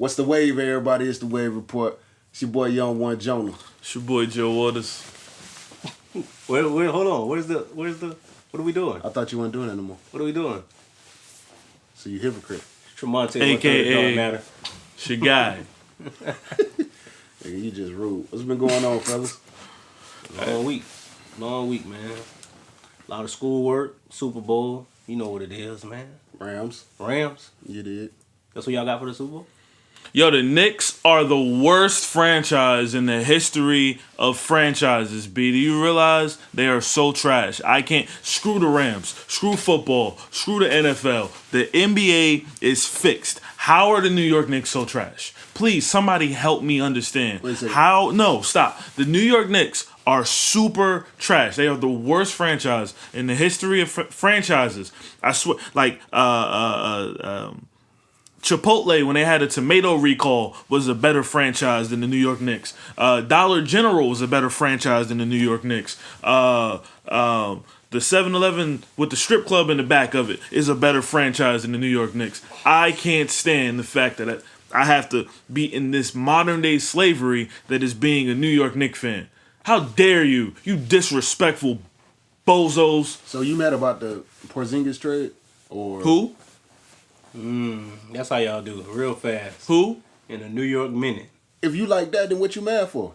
What's the wave, everybody? It's the Wave Report. It's your boy Young One Jonah. It's your boy Joe Waters. Wait, hold on. What are we doing? I thought you weren't doing that no more. What are we doing? So you hypocrite. Tremonte, AKA matter. It's your guy. Nigga, you just rude. What's been going on, fellas? Long week, man. A lot of schoolwork, Super Bowl. You know what it is, man. Rams. You did. That's what y'all got for the Super Bowl? Yo, the Knicks are the worst franchise in the history of franchises, B. Do you realize they are so trash? I can't. Screw the Rams. Screw football. Screw the NFL. The NBA is fixed. How are the New York Knicks so trash? Please, somebody help me understand. How? No, stop. The New York Knicks are super trash. They are the worst franchise in the history of franchises. I swear, like, Chipotle, when they had a tomato recall, was a better franchise than the New York Knicks. Dollar General was a better franchise than the New York Knicks. The 7-Eleven with the strip club in the back of it is a better franchise than the New York Knicks. I can't stand the fact that I have to be in this modern day slavery that is being a New York Knicks fan. How dare you disrespectful bozos. So you mad about the Porzingis trade? Or Who? That's how y'all do it, real fast. Who? In a New York minute. If you like that, then what you mad for?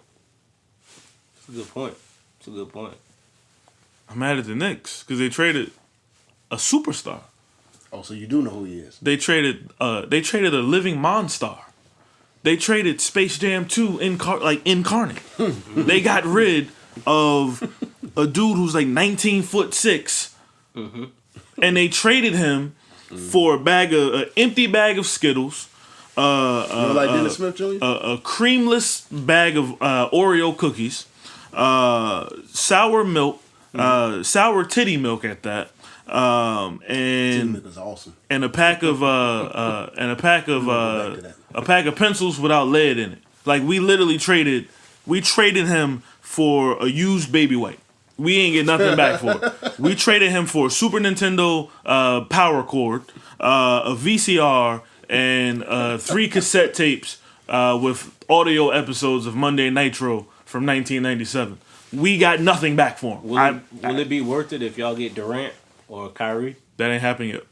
It's a good point. I'm mad at the Knicks because they traded a superstar. Oh, so you do know who he is. They traded a living Monstar. They traded Space Jam 2 incarnate. They got rid of a dude who's like 19'6", and they traded him for an empty bag of Skittles, You know, like Dennis Smith Jr.? a creamless bag of Oreo cookies, sour milk, sour titty milk at that, Titty milk is awesome. and a pack of a pack of pencils without lead in it. Like we traded him for a used baby wipe. We ain't get nothing back for it. We traded him for a Super Nintendo power cord, a VCR, and 3 cassette tapes with audio episodes of Monday Nitro from 1997. We got nothing back for him. Will it be worth it if y'all get Durant or Kyrie? That ain't happened yet.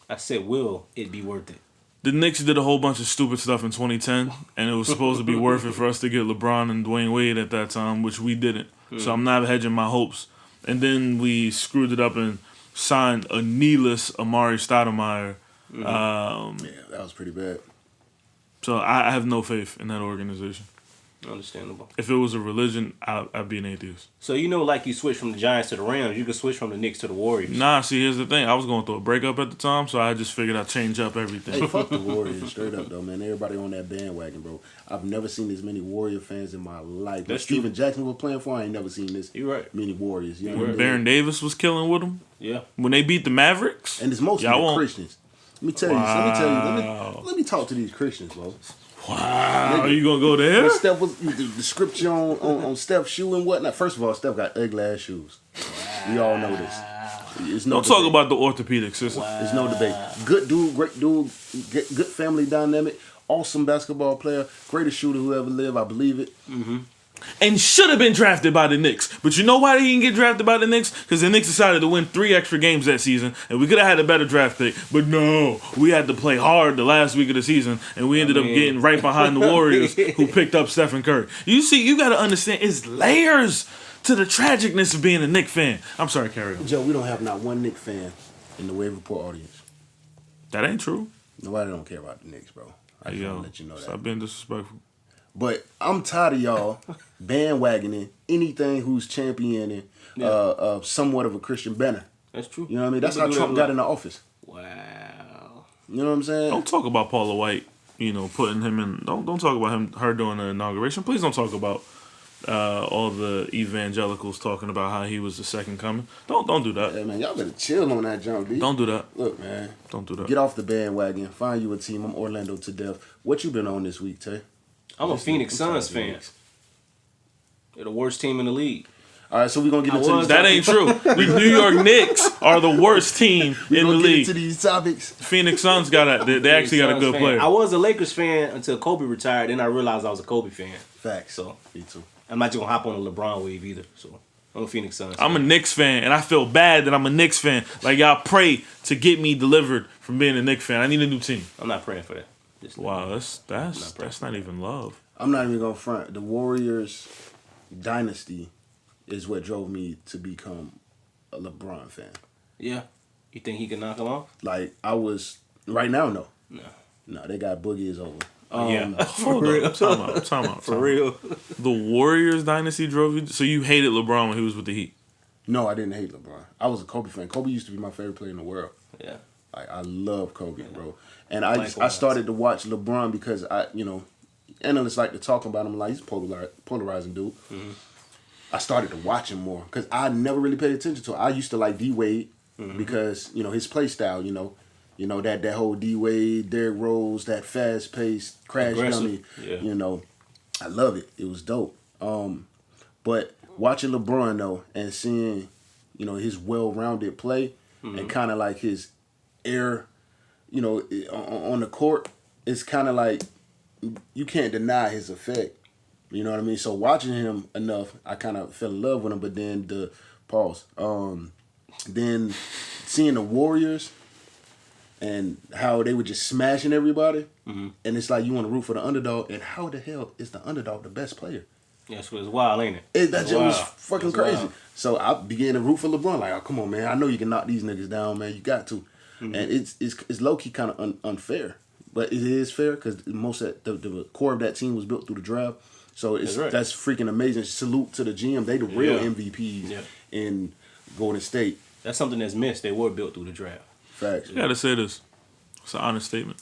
I said, will it be worth it? The Knicks did a whole bunch of stupid stuff in 2010, and it was supposed to be worth it for us to get LeBron and Dwayne Wade at that time, which we didn't. So I'm not hedging my hopes. And then we screwed it up and signed a kneeless Amari Stoudemire. Yeah, that was pretty bad. So I have no faith in that organization. Understandable. If it was a religion, I'd be an atheist. So like you switched from the Giants to the Rams, you could switch from the Knicks to the Warriors. Nah, see, here's the thing. I was going through a breakup at the time, so I just figured I'd change up everything. Hey, fuck the Warriors, straight up though, man. Everybody on that bandwagon, bro. I've never seen as many Warrior fans in my life. When Steven Jackson was playing for, I ain't never seen this. You're right. Many Warriors. You know When Baron Davis was killing with them, Yeah. when they beat the Mavericks, and it's mostly the Christians. Let me tell you. Let me talk to these Christians, bro. Wow, are you gonna go there? When Steph was the scripture on Steph's shoe and whatnot. First of all, Steph got ugly ass shoes. We all know this. It's no Don't talk about the orthopedic system. There's no debate. Good dude, great dude, good family dynamic, awesome basketball player, greatest shooter who ever lived. I believe it. And should have been drafted by the Knicks. But you know why he didn't get drafted by the Knicks? Because the Knicks decided to win 3 extra games that season, and we could have had a better draft pick. But no, we had to play hard the last week of the season, and we ended up getting right behind the Warriors, who picked up Stephen Curry. You see, you got to understand, it's layers to the tragicness of being a Knicks fan. I'm sorry, carry on. Joe, we don't have not one Knicks fan in the Wave Report audience. That ain't true. Nobody don't care about the Knicks, bro. I just want to let you know that. Stop being disrespectful. But I'm tired of y'all bandwagoning anything who's championing somewhat of a Christian banner. That's true. You know what I mean? That's how Trump got in the office. Wow. You know what I'm saying? Don't talk about Paula White, putting him in. Don't talk about her doing the inauguration. Please don't talk about all the evangelicals talking about how he was the second coming. Don't do that. Yeah, man, y'all better chill on that jump, B. Don't do that. Look, man. Don't do that. Get off the bandwagon. Find you a team. I'm Orlando to death. What you been on this week, Tay? I'm a Phoenix Suns fan. They're the worst team in the league. All right, so we're going to get into these That ain't true. The New York Knicks are the worst team in the get league. into these topics. Phoenix Suns they actually got a good player. I was a Lakers fan until Kobe retired. Then I realized I was a Kobe fan. Facts. So Me too. I'm not just gonna hop on a LeBron wave either. So I'm a Phoenix Suns. I'm a Knicks fan, and I feel bad that I'm a Knicks fan. Like, y'all pray to get me delivered from being a Knicks fan. I need a new team. I'm not praying for that. Wow, that's not even love. I'm not even going to front. The Warriors dynasty is what drove me to become a LeBron fan. Yeah. You think he can knock him off? Like, I was, right now, no. No. They got Boogie is over. Yeah. Hold up. Time out. For real. The Warriors dynasty drove you. So you hated LeBron when he was with the Heat. No, I didn't hate LeBron. I was a Kobe fan. Kobe used to be my favorite player in the world. Yeah. Like, I love Kobe, bro. And I Likewise. started to watch LeBron because analysts like to talk about him like he's a polarizing dude. Mm-hmm. I started to watch him more because I never really paid attention to it. I used to like D Wade because his play style. That whole D Wade, Derrick Rose, that fast paced crash dummy. Yeah. I love it. It was dope. But watching LeBron though and seeing his well rounded play and kind of like his air, on the court, it's kind of like you can't deny his effect. You know what I mean? So watching him enough, I kind of fell in love with him. But then then seeing the Warriors and how they were just smashing everybody, and it's like you want to root for the underdog. And how the hell is the underdog the best player? Yes, it was wild, ain't it? That just was fucking crazy. Wild. So I began to root for LeBron. Like, oh, come on, man! I know you can knock these niggas down, man. You got to. And it's low key kind of unfair, but it is fair because most of the core of that team was built through the draft. So that's freaking amazing. Salute to the GM. They the real MVPs in Golden State. That's something that's missed. They were built through the draft. Facts. You gotta say this. It's an honest statement.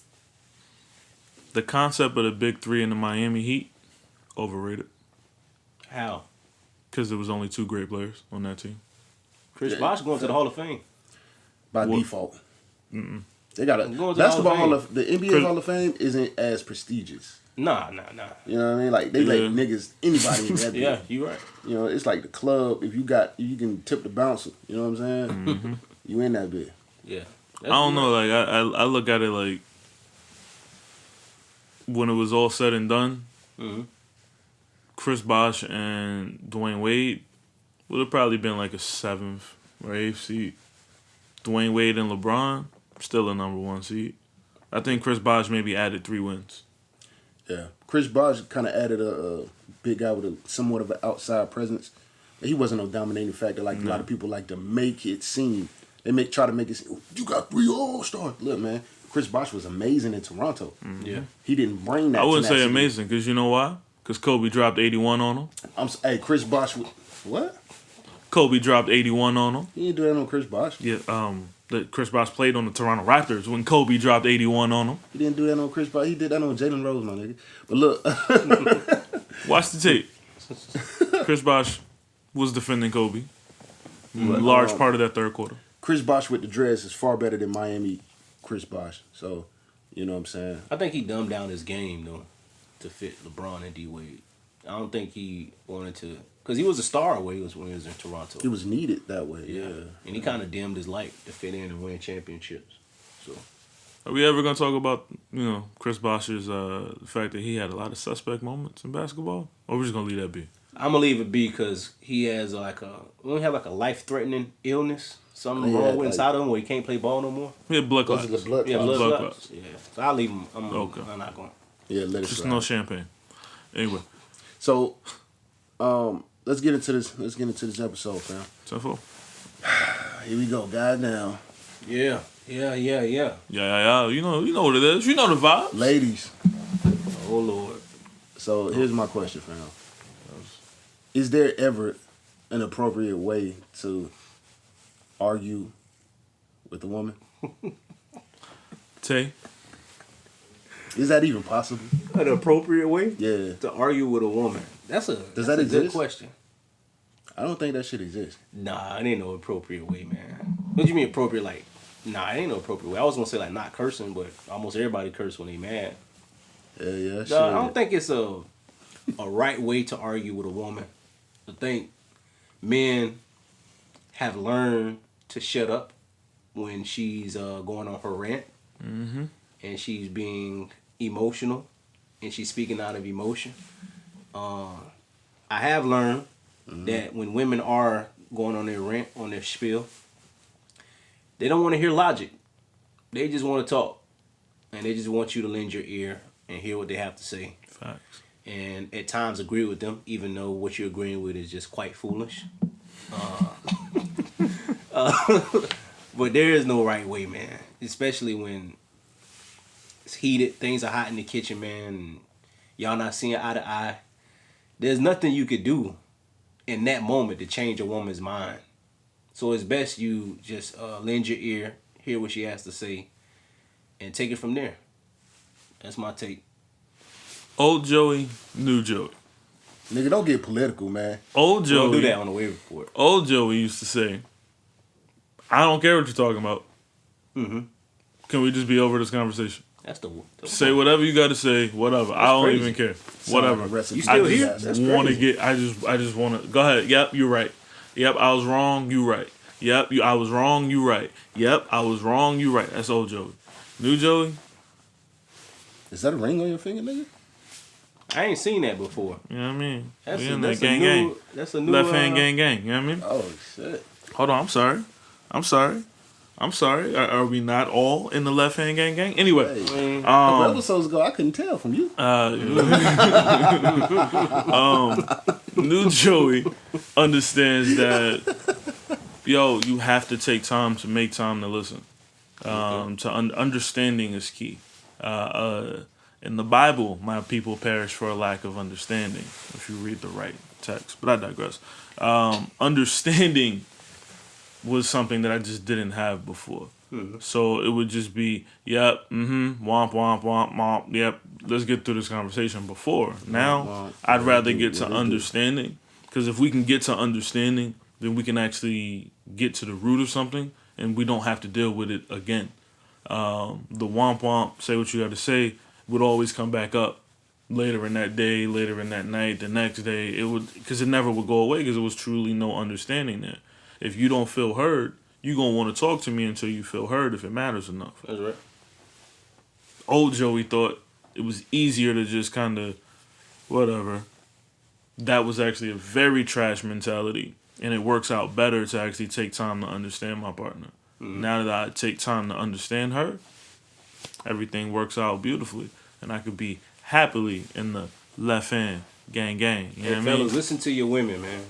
The concept of the big three in the Miami Heat, overrated. How? Because there was only 2 great players on that team. Chris Bosh going to the Hall of Fame. By default. They got basketball the NBA Hall of Fame isn't as prestigious. Nah. You know what I mean? Like they let niggas anybody in that. Yeah, you right. It's like the club. If you can tip the bouncer. You know what I'm saying? You in that bit. Yeah. I don't know. Like I look at it like when it was all said and done, Chris Bosh and Dwayne Wade would have probably been like a 7th or 8th seed. Dwayne Wade and LeBron still a number 1 seed. I think Chris Bosh maybe added 3 wins. Yeah, Chris Bosh kind of added a big guy with a somewhat of an outside presence. He wasn't no dominating factor like a lot of people like to make it seem. They try to make it seem, you got 3 All-Stars. Look, man, Chris Bosh was amazing in Toronto. Yeah, he didn't bring that. I wouldn't say amazing because you know why? Because Kobe dropped 81 on him. Chris Bosh, what? Kobe dropped 81 on him. He didn't do that on Chris Bosh. Yeah, Chris Bosh played on the Toronto Raptors when Kobe dropped 81 on him. He didn't do that on Chris Bosh. He did that on Jalen Rose, my nigga. But look. Watch the tape. Chris Bosh was defending Kobe. Large part of that third quarter. Chris Bosh with the dress is far better than Miami Chris Bosh. So, you know what I'm saying? I think he dumbed down his game, though, to fit LeBron and D Wade. I don't think he wanted to... Because he was a star when he was in Toronto. It was needed that way, yeah. And he kind of dimmed his light to fit in and win championships. So, are we ever going to talk about, Chris Bosh's fact that he had a lot of suspect moments in basketball? Or we're just going to leave that be? I'm going to leave it be because he has a life-threatening illness. Something wrong with inside of him where he can't play ball no more. He had blood clots. Blood clots. Yeah. So I'll leave him. I'm not going. Yeah, let it just slide. no champagne. Anyway. So, let's get into this. Let's get into this episode, fam. Simple. Here we go, goddamn. Yeah. Yeah. You know what it is. You know the vibe. Ladies. Oh Lord. So here's my question, fam. Is there ever an appropriate way to argue with a woman? Tay? Is that even possible? An appropriate way? Yeah. To argue with a woman. Does that exist? Good question. I don't think that shit exists. Nah, it ain't no appropriate way, man. What do you mean appropriate? Like, nah, it ain't no appropriate way. I was gonna say like not cursing, but almost everybody curse when they mad. Yeah, I don't think it's a right way to argue with a woman. I think men have learned to shut up when she's going on her rant, and she's being emotional, and she's speaking out of emotion. I have learned that when women are going on their rant, on their spiel, they don't want to hear logic. They just want to talk, and they just want you to lend your ear and hear what they have to say. Facts. And at times agree with them, even though what you're agreeing with is just quite foolish. But there is no right way, man. Especially when it's heated, things are hot in the kitchen, man, and y'all not seeing eye to eye. There's nothing you could do in that moment to change a woman's mind. So it's best you just lend your ear, hear what she has to say, and take it from there. That's my take. Old Joey, new Joey. Nigga, don't get political, man. Old Joey. Don't do that on the wave report. Old Joey used to say, I don't care what you're talking about. Mm-hmm. Can we just be over this conversation? That's the Say whatever you got to say, whatever. I don't crazy. even care. Sound Whatever. like a recipe You still for here? disaster. That's Want to crazy. get? I just want to go ahead. Yep, you're right. Yep, I was wrong. You right. Yep, I was wrong. You right. Yep, I was wrong. You right. That's old Joey. New Joey. Is that a ring on your finger, nigga? I ain't seen that before. You know what I mean? That's We a, in that's that a gang new. gang. That's a new Left hand gang gang. You know what I mean? Oh, shit. Hold on. I'm sorry. I'm sorry. Are we not all in the left hand gang gang? Anyway. Hey. A couple episodes ago, I couldn't tell from you. New Joey understands that, yo, you have to take time to make time to listen. Understanding is key. In the Bible, my people perish for a lack of understanding, if you read the right text. But I digress. Understanding was something that I just didn't have before. So it would just be, yep, womp, womp, womp, womp, yep, let's get through this conversation before. Now, Womp, I'd rather do get to what they do. understanding, because if we can get to understanding, then we can actually get to the root of something, and we don't have to deal with it again. The womp, womp, say what you got to say, would always come back up later in that day, later in that night, the next day. It would, because it never would go away, because there was truly no understanding there. If you don't feel heard, you gonna want to talk to me until you feel heard, if it matters enough. That's right. Old Joey thought it was easier to just kind of whatever. That was actually a very trash mentality, and it works out better to actually take time to understand my partner. Now that I take time to understand her, everything works out beautifully, and I could be happily in the left hand gang gang. You know Hey, what I fellas, mean? listen to your women, man.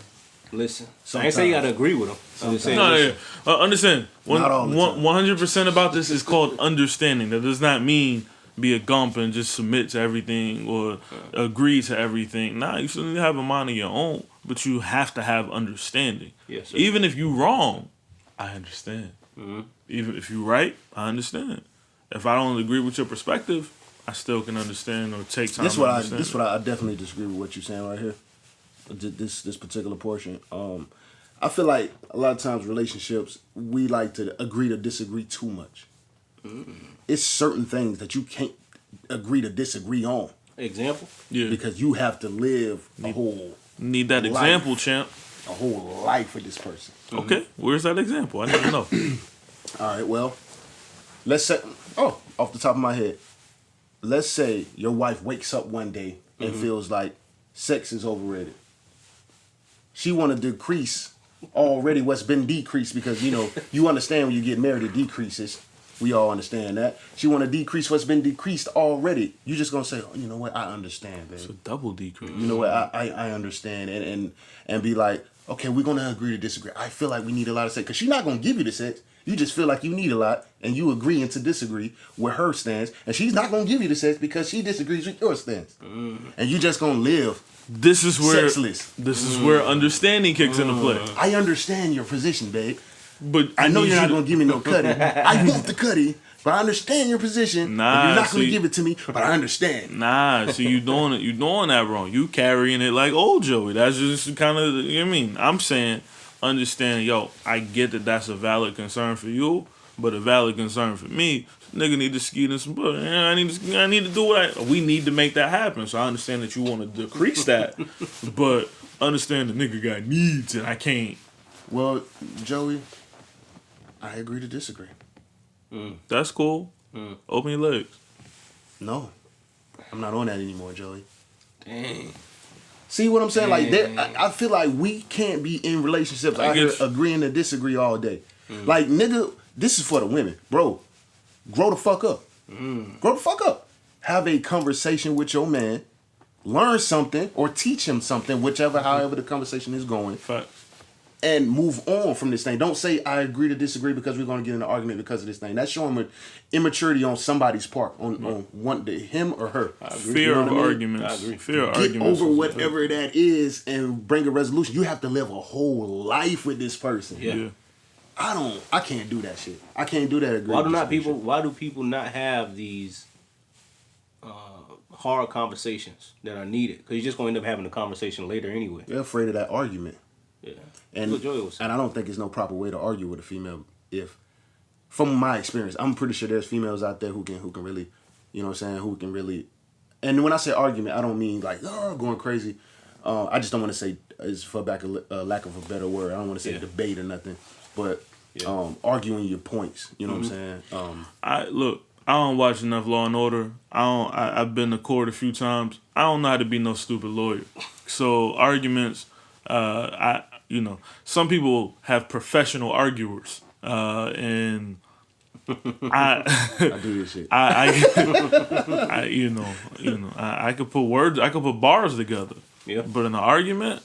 Listen. I ain't say you gotta agree with them. I'm just saying, No, listen. yeah. Understand. Not all the time. 100% about this is called understanding. That does not mean be a gump and just submit to everything or agree to everything. Nah, you shouldn't have a mind of your own, but you have to have understanding. Yes, sir. Even if you wrong, I understand. Mm-hmm. Even if you right, I understand. If I don't agree with your perspective, I still can understand or take time This to what understand. this what I definitely disagree with what you're saying right here. This particular portion. I feel like a lot of times relationships we like to agree to disagree too much. It's certain things that you can't agree to disagree on Example? Yeah. because you have to live a whole Need that life. example, champ. life with this person. Okay, where's that example? I need to know. All right, well, let's say, off the top of my head, let's say your wife wakes up one day and feels like sex is overrated. She want to decrease already what's been decreased because, you understand when you get married, it decreases. We all understand that. She want to decrease what's been decreased already. You just going to say, oh, you know what, I understand, baby. It's a double decrease. You know what, I understand. And be like, okay, we're going to agree to disagree. I feel like we need a lot of sex. Because she's not going to give you the sex. You just feel like you need a lot, and you agreeing to disagree with her stance. And she's not going to give you the sex because she disagrees with your stance. And you just going to live This is where sexless. this is where understanding kicks into play. I understand your position, babe. But I know you're not going going to give me no cutty. I want the cutty, but I understand your position. Nah, and you're not going see- to give it to me, but I understand. Nah, see you doing it. You doing that wrong. You carrying it like old Joey. That's just kind of, you know what I mean? I'm saying, understand, yo, I get that that's a valid concern for you, But a valid concern for me, nigga need to ski in some butt. I need to do what we need to make that happen. So I understand that you want to decrease that, but understand the nigga got needs and I can't. Well, Joey, I agree to disagree. That's cool. Open your legs. No, I'm not on that anymore, Joey. Dang. See what I'm saying? Like, I feel like we can't be in relationships out here agreeing to disagree all day. Like, nigga, this is for the women, bro. Grow the fuck up. Grow the fuck up. Have a conversation with your man. Learn something or teach him something, however the conversation is going. Fact. And move on from this thing. Don't say I agree to disagree because we're going to get in an argument because of this thing. That's showing immaturity on somebody's part, on him or her. Fear of arguments. I agree. Fear of Get arguments. over whatever that is and bring a resolution. You have to live a whole life with this person. Yeah. I can't do that shit. I can't do that. Why do people not have these hard conversations that are needed? Because you're just going to end up having a conversation later anyway. They're afraid of that argument. Yeah. And I don't think it's no proper way to argue with a female. If, from my experience, I'm pretty sure there's females out there who can really, you know what I'm saying, who can really. And when I say argument, I don't mean like going crazy. I just don't want to say, it's for lack of a better word. I don't want to say debate or nothing, but arguing your points. You know what I'm saying? I don't watch enough Law and Order. I've been to court a few times. I don't know how to be no stupid lawyer. So arguments. Some people have professional arguers, and I do this shit. I could put words, I could put bars together. Yeah. But in an argument,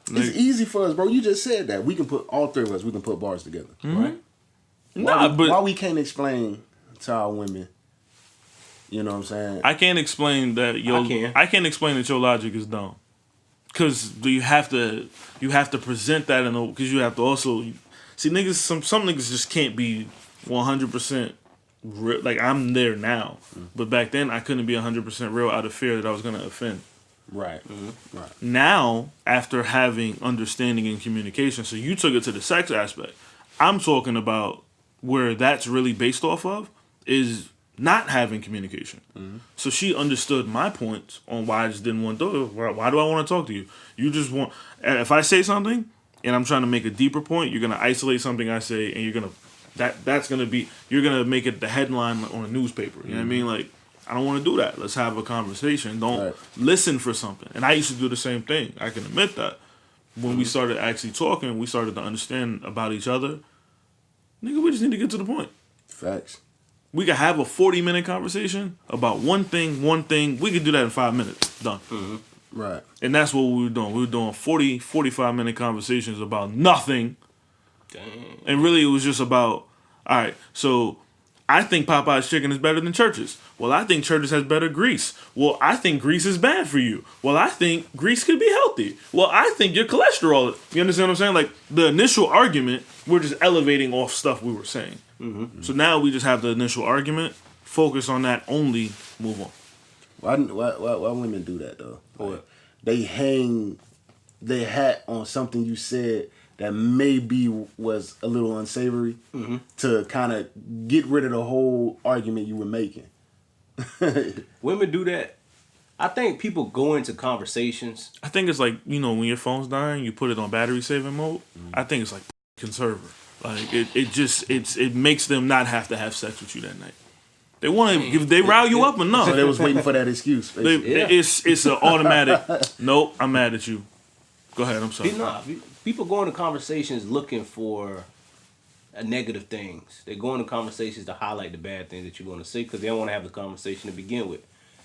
it's easy for us, bro. You just said that we can put all three of us. We can put bars together, right? Why we can't explain to our women? You know what I'm saying? I can't explain that. I can't explain that your logic is dumb. Because you have to present that because you have to also see niggas. Some niggas just can't be 100% real. Like I'm there now, but back then I couldn't be 100% real out of fear that I was gonna offend. Right. Right. Now, after having understanding and communication, so you took it to the sex aspect. I'm talking about where that's really based off of is not having communication. So she understood my points on why I just didn't want to do it. Why do I want to talk to you? You just want... If I say something and I'm trying to make a deeper point, you're going to isolate something I say and you're going to... That's going to be... You're going to make it the headline on a newspaper. You know what I mean? Like, I don't want to do that. Let's have a conversation. Don't listen for something. And I used to do the same thing. I can admit that. When we started actually talking, we started to understand about each other. Nigga, we just need to get to the point. Facts. We could have a 40-minute conversation about one thing. We could do that in 5 minutes. Done. Right. And that's what we were doing. We were doing 40, 45-minute conversations about nothing. Dang. And really it was just about, all right, so I think Popeye's chicken is better than Church's. Well, I think Church's has better grease. Well, I think grease is bad for you. Well, I think grease could be healthy. Well, I think your cholesterol... You understand what I'm saying? Like, the initial argument, we're just elevating off stuff we were saying. So now we just have the initial argument, focus on that only, move on. Why women do that, though? Or they hang their hat on something you said that maybe was a little unsavory to kind of get rid of the whole argument you were making. Women do that. I think people go into conversations. I think it's like, when your phone's dying, you put it on battery saving mode. I think it's like conserver. Like it makes them not have to have sex with you that night. They want to they rile you up enough. So they was waiting for that excuse. It's an automatic. Nope, I'm mad at you. Go ahead. I'm sorry. People go into conversations looking for negative things. They go into conversations to highlight the bad things that you're going to say because they don't want to have the conversation to begin with.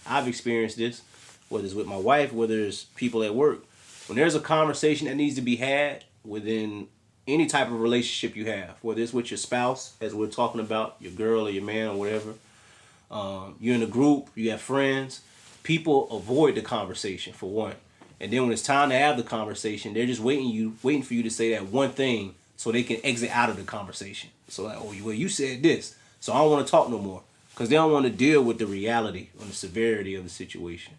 I've experienced this, whether it's with my wife, whether it's people at work. When there's a conversation that needs to be had within any type of relationship you have, whether it's with your spouse, as we're talking about, your girl or your man or whatever, you're in a group, you have friends, people avoid the conversation for one. And then when it's time to have the conversation, they're just waiting for you to say that one thing so they can exit out of the conversation. So like, you said this, so I don't want to talk no more. Because they don't want to deal with the reality or the severity of the situation.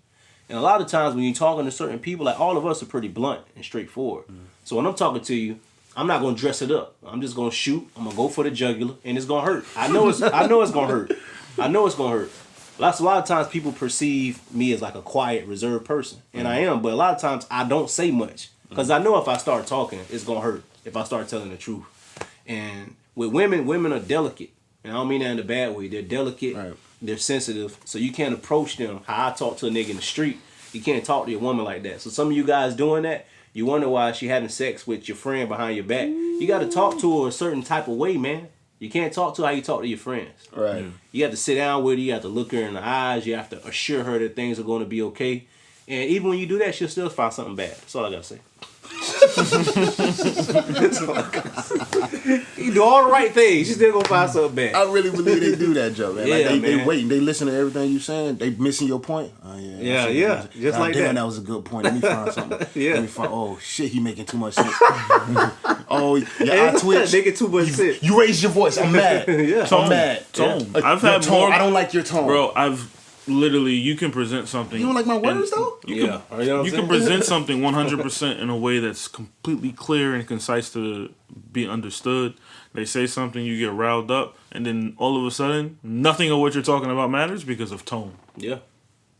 And a lot of times when you're talking to certain people, like all of us are pretty blunt and straightforward. So when I'm talking to you, I'm not gonna dress it up. I'm just gonna shoot. I'm gonna go for the jugular, and it's gonna hurt. I know it's gonna hurt. I know it's gonna hurt. A lot of times people perceive me as like a quiet, reserved person, and I am. But a lot of times I don't say much because I know if I start talking, it's gonna hurt. If I start telling the truth, and with women are delicate, and I don't mean that in a bad way. They're delicate. Right. They're sensitive, so you can't approach them how I talk to a nigga in the street. You can't talk to your woman like that. So some of you guys doing that, you wonder why she having sex with your friend behind your back. You got to talk to her a certain type of way, man. You can't talk to her how you talk to your friends. Right. You have to sit down with her. You have to look her in the eyes. You have to assure her that things are going to be okay. And even when you do that, she'll still find something bad. That's all I got to say. You do all the right things, you still gonna find something bad. I really believe they do that, Joe, man. Yeah, Like they man. waiting, they listen to everything you saying. They missing your point. Oh yeah. Yeah. Just like damn, that. that was a good point. Let me find something. Yeah. Let me find. Oh shit, he making too much sense. Oh, your eye twitch. Making too much sense. You raised your voice. I'm mad. Yeah. I'm mad. Tone. Yeah. I've Your had tone. more. I don't like your tone, Bro, I've literally, you can present something. You don't like my words and though? You Yeah. can, You know what I'm you can saying? present something 100% in a way that's completely clear and concise to be understood. They say something, you get riled up, and then all of a sudden, nothing of what you're talking about matters because of tone. Yeah.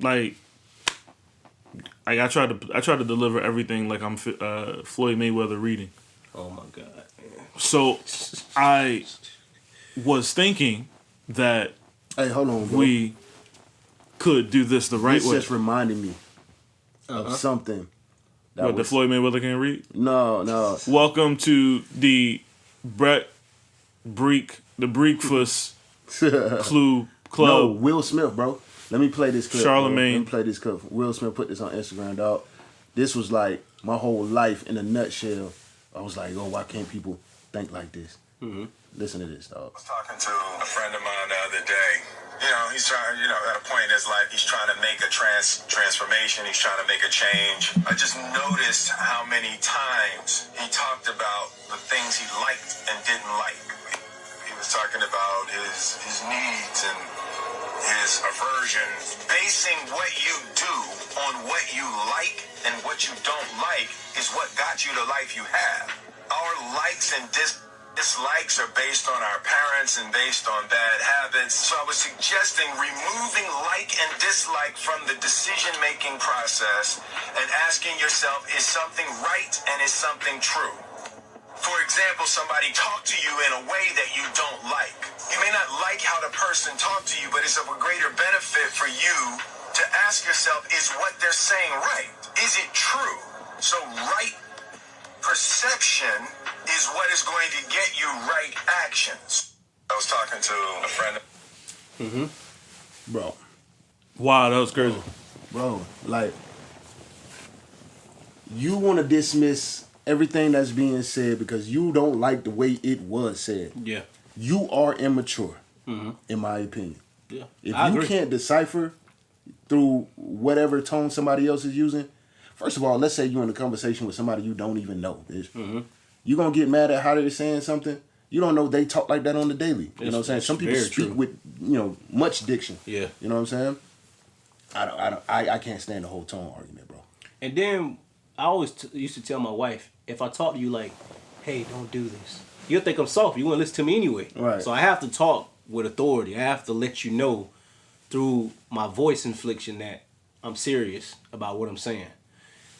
Like I try to deliver everything like I'm Floyd Mayweather reading. Oh my God. Man. So I was thinking that Hey, hold on, bro. we could do this the right This way. just reminded me of something. That What, the was, Floyd Mayweather can read? no. Welcome to the the Breakfast Clue Club. No, Will Smith, bro. Let me play this clip. Charlemagne. Bro. Let me play this clip. Will Smith put this on Instagram, dog. This was like my whole life in a nutshell. I was like, oh, why can't people think like this? Mm-hmm. Listen to this, dog. I was talking to a friend of mine the other day. You know, he's trying, at a point in his life, he's trying to make a transformation. He's trying to make a change. I just noticed how many times he talked about the things he liked and didn't like. He was talking about his needs and his aversion. Basing what you do on what you like and what you don't like is what got you the life you have. Our likes and dislikes are based on our parents and based on bad habits. So I was suggesting removing like and dislike from the decision-making process and asking yourself, is something right and is something true? For example, somebody talked to you in a way that you don't like. You may not like how the person talked to you, but it's of a greater benefit for you to ask yourself, is what they're saying right? Is it true? So right perception is what is going to get you right actions. I was talking to a friend. Bro, Wow, that was crazy. like, you want to dismiss everything that's being said because you don't like the way it was said. Yeah. You are immature, in my opinion. Yeah. If I you agree. can't decipher through whatever tone somebody else is using, first of all, let's say you're in a conversation with somebody you don't even know. You're going to get mad at how they're saying something. You don't know they talk like that on the daily. You know what I'm saying? Some people very speak true. with, much diction. Yeah. You know what I'm saying? I can't stand the whole tone argument, bro. And then I always used to tell my wife, if I talk to you like, hey, don't do this, you'll think I'm soft. You wouldn't listen to me anyway. Right. So I have to talk with authority. I have to let you know through my voice inflection that I'm serious about what I'm saying.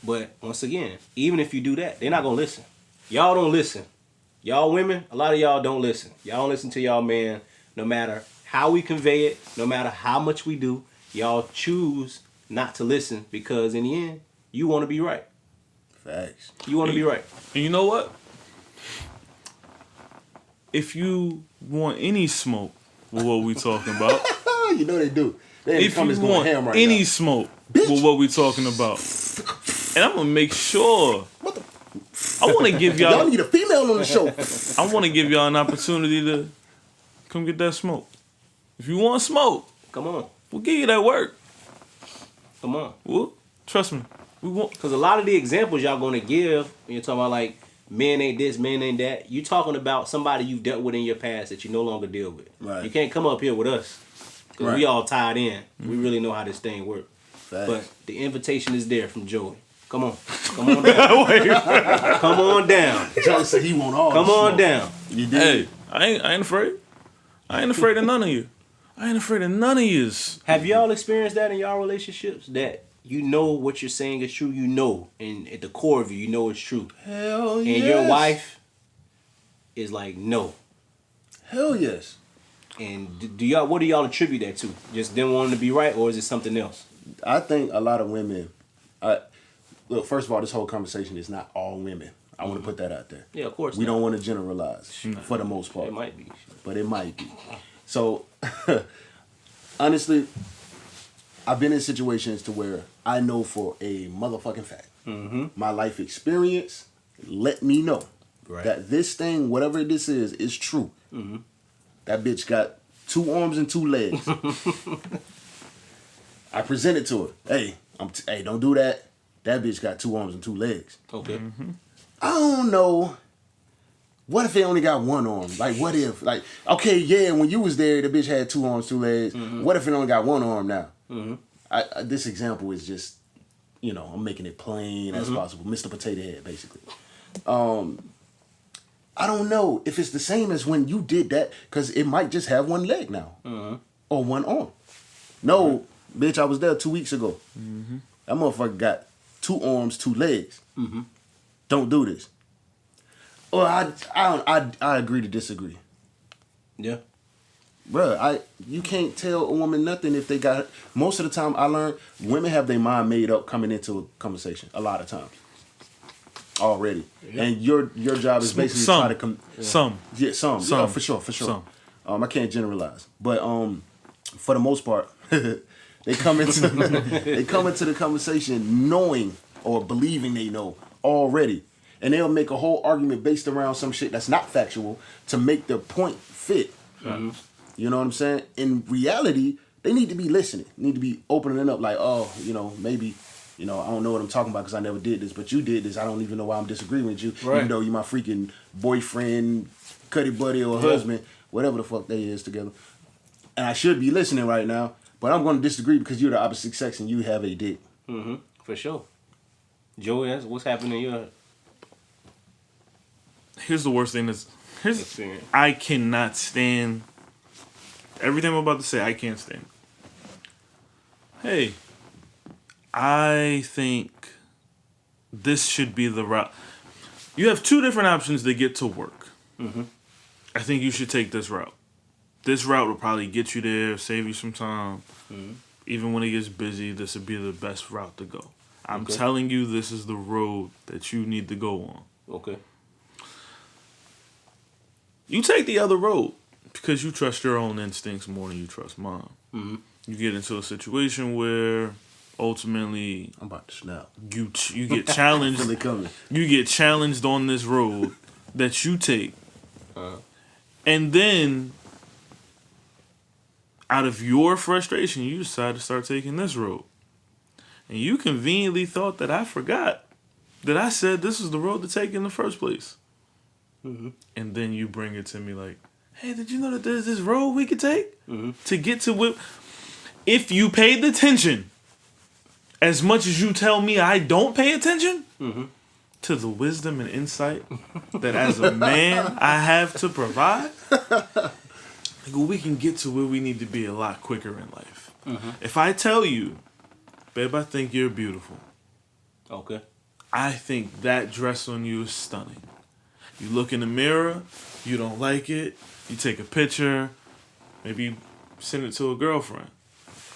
But once again, even if you do that, they're not going to listen. Y'all don't listen. Y'all women, a lot of y'all don't listen. Y'all don't listen to y'all man no matter how we convey it, no matter how much we do. Y'all choose not to listen because in the end, you want to be right. Facts. You want to be right. And you know what? If you want any smoke with what we talking about, You know they do. They in the if you comments going want ham right any now. smoke with what we talking about, and I'm gonna make sure. I want to give Y'all y'all. need a female on the show. I want to give y'all an opportunity to come get that smoke. If you want smoke, Come on. we'll give you that work. Come on. Well, trust me, we want. Because a lot of the examples y'all going to give, when you're talking about like, men ain't this, men ain't that, you talking about somebody you've dealt with in your past that you no longer deal with. Right. You can't come up here with us. Because Right. we all tied in. We really know how this thing works. Facts. But the invitation is there from Joey. Come on down. Come on down. John said he want all. Come the on smoke. down. You did. Hey, I ain't afraid. I ain't afraid of none of you. I ain't afraid of none of yous. Have y'all experienced that in y'all relationships? That you know what you're saying is true, you know, and at the core of you know it's true. Hell And yes. your wife is like, no. Hell yes. And do y'all? What do y'all attribute that to? Just them wanting to be right, or is it something else? I think a lot of women. Look, first of all, this whole conversation is not all women. I want to put that out there. Yeah, of course. We not. don't want to generalize for the most part. It might be. But it might be. So, honestly, I've been in situations to where I know for a motherfucking fact, my life experience let me know that this thing, whatever this is true. That bitch got 2 arms and 2 legs. I presented to her, hey, hey, don't do that. That bitch got 2 arms and 2 legs. Okay. I don't know. What if it only got 1 arm? Like, what if, like, okay, yeah, when you was there, the bitch had 2 arms, 2 legs. What if it only got 1 arm now? This example is just, I'm making it plain as possible. Mr. Potato Head, basically. I don't know if it's the same as when you did that, because it might just have 1 leg now. Or 1 arm. No, bitch, I was there 2 weeks ago. That motherfucker got 2 arms, 2 legs. Don't do this. Well, I agree to disagree. Yeah. Bruh, you can't tell a woman nothing if they got. Most of the time, I learned women have their mind made up coming into a conversation. A lot of times, already, and your job is basically Some. try to come. Some. Yeah, some. Yeah, for sure. Some. I can't generalize, but for the most part, they come into the conversation knowing or believing they know already, and they'll make a whole argument based around some shit that's not factual to make their point fit. You know what I'm saying? In reality, they need to be listening. Need to be opening up like, oh, maybe, I don't know what I'm talking about because I never did this, but you did this. I don't even know why I'm disagreeing with you, even though you're my freaking boyfriend, cuddy buddy, or husband, whatever the fuck they is together. And I should be listening right now, but I'm going to disagree because you're the opposite sex and you have a dick. For sure. Joey, what's happening in your Here's the worst thing experience? I cannot stand everything I'm about to say. I can't stand. Hey, I think this should be the route. You have 2 different options to get to work. I think you should take this route. This route will probably get you there, save you some time. Even when it gets busy, this would be the best route to go. I'm telling you, this is the road that you need to go on. Okay. You take the other road because you trust your own instincts more than you trust mine. You get into a situation where ultimately I'm about to snap. you get challenged. Really coming. You get challenged on this road that you take, and then out of your frustration, you decide to start taking this road. And you conveniently thought that I forgot that I said this is the road to take in the first place. And then you bring it to me like, hey, did you know that there's this road we could take to get to what? If you paid attention as much as you tell me I don't pay attention to the wisdom and insight that as a man I have to provide, we can get to where we need to be a lot quicker in life. If I tell you, babe, I think you're beautiful. Okay. I think that dress on you is stunning. You look in the mirror, you don't like it, you take a picture, maybe you send it to a girlfriend.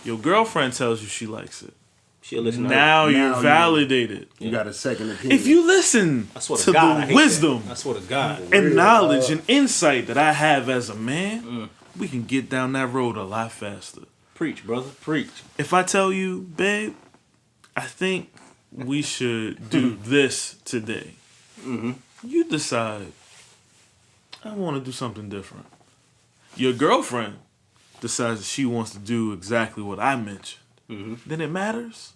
Your girlfriend tells you she likes it. She'll listen to Now her. you're validated. You got a second opinion. If you listen I swear to to God, I the hate wisdom that. I swear to God. and knowledge and insight that I have as a man, we can get down that road a lot faster. Preach, brother. Preach. If I tell you, babe, I think we should do this today. You decide, I want to do something different. Your girlfriend decides that she wants to do exactly what I mentioned. Then it matters.